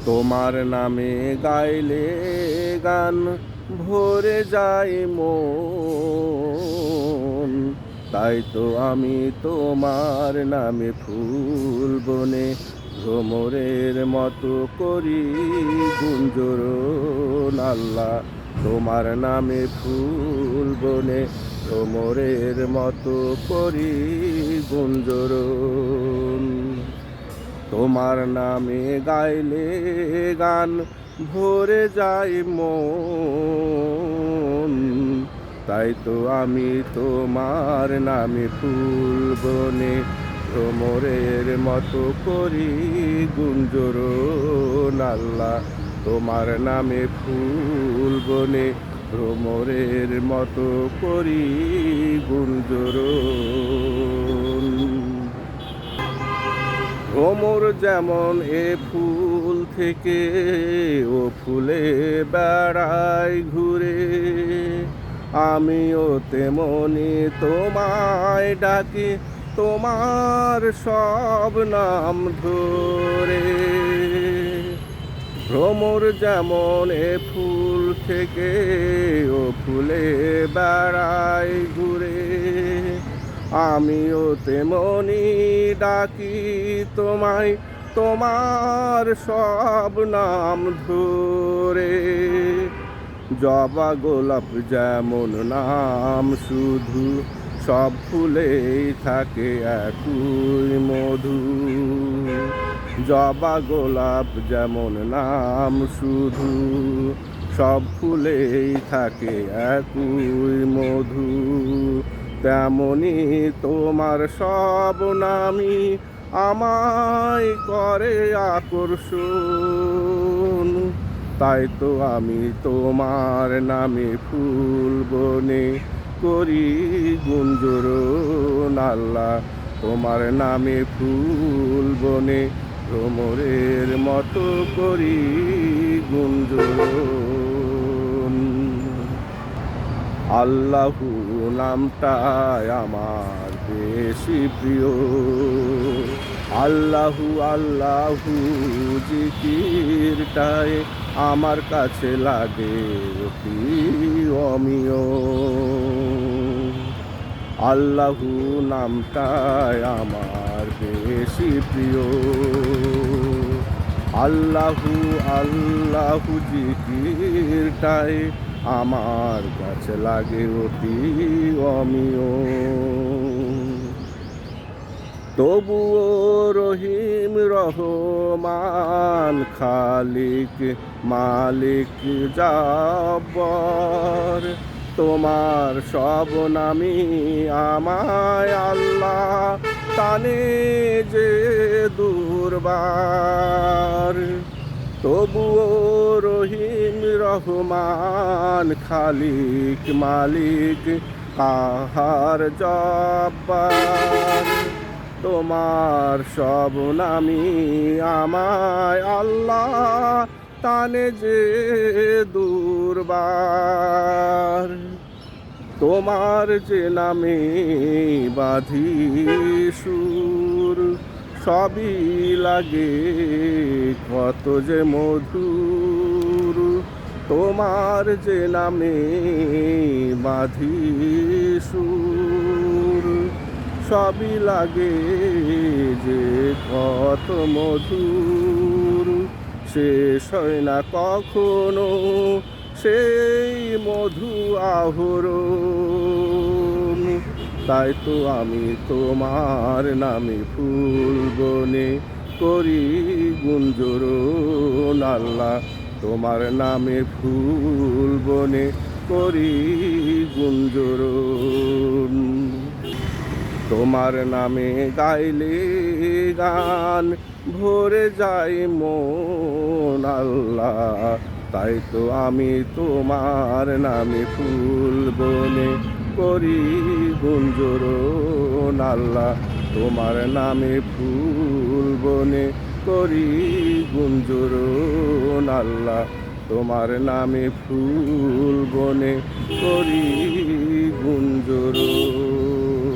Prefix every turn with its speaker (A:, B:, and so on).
A: তোমার নামে গাইলে গান ভরে যায় মন। তাই তো আমি তোমার নামে ফুল বনে ভ্রমরের মতো করি গুঞ্জরণ। আল্লাহ, তোমার নামে ফুল বনে ভ্রমরের মতো করি গুঞ্জরণ। তোমার নামে গাইলে গান ভরে যায় মন। তাই তো আমি তোমার নামে ফুল বনে ভ্রমরের মতো করি গুঞ্জরণ। আল্লাহ, তোমার নামে ফুল বনে ভ্রমরের মতো করি গুঞ্জরণ। ভ্রমর যেমন এ ফুল থেকে ও ফুলে বেড়াই ঘুরে, আমিও তেমনি তোমায় ডাকি তোমার সব নাম ধরে। ভ্রমর যেমন এ ফুল থেকে ও ফুলে বেড়াই ঘুরে, আমিও তেমনি ডাকি তোমায় তোমার সব নাম ধরে। জবা গোলাপ যেমন নাম শুধু, সব ফুলেই থাকে একই মধু। জবা গোলাপ যেমন নাম শুধু, সব ফুলেই থাকে একই মধু। তেমনি তোমার সব নামই আমায় করে আকর্ষণ। তাই তো আমি তোমার নামে ফুল বনে করি গুঞ্জরণ। আল্লাহ, তোমার নামে ফুল বনে ভ্রমরের মতো করি গুঞ্জরণ। আল্লাহু নামটাই আমার বেশি প্রিয়। আল্লাহু আল্লাহু জিকিরটাই আমার কাছে লাগে অতি অমিয়। আল্লাহু নামটাই আমার বেশি প্রিয়। আল্লাহু আল্লাহু জিকিরটাই আমার কাছে লাগে অতি অমিয়। তবুও রহিম রহমান খালিক মালিক জাব্বার, তোমার সব নামই আমায় আল্লাহ টানে যে দুর্বার। তবুও রহিম রহমান খালিক মালিক কাহার জব্বার, তোমার সব নামই আমায় আল্লাহ টানে যে দুর্বার। তোমার যে নামে বাঁধি সুর, সবই লাগে কত যে মধুর। তোমার যে নামে বাঁধি সুর, সবই লাগে যে কত মধুর। শেষ হয় না কখনো সেই মধু আহরণ। তাই তো আমি তোমার নামে ফুল বনে করি গুঞ্জরণ। আল্লাহ, তোমার নামে ফুল বনে করি গুঞ্জরণ। তোমার নামে গাইলে গান ভরে যায় মন। আল্লাহ, তাই তো আমি তোমার নামে ফুল বনে করি গুঞ্জরণ। আল্লাহ, তোমার নামে ফুল বনে করি গুঞ্জরণ। আল্লাহ, তোমার নামে ফুল বনে করি গুঞ্জরণ।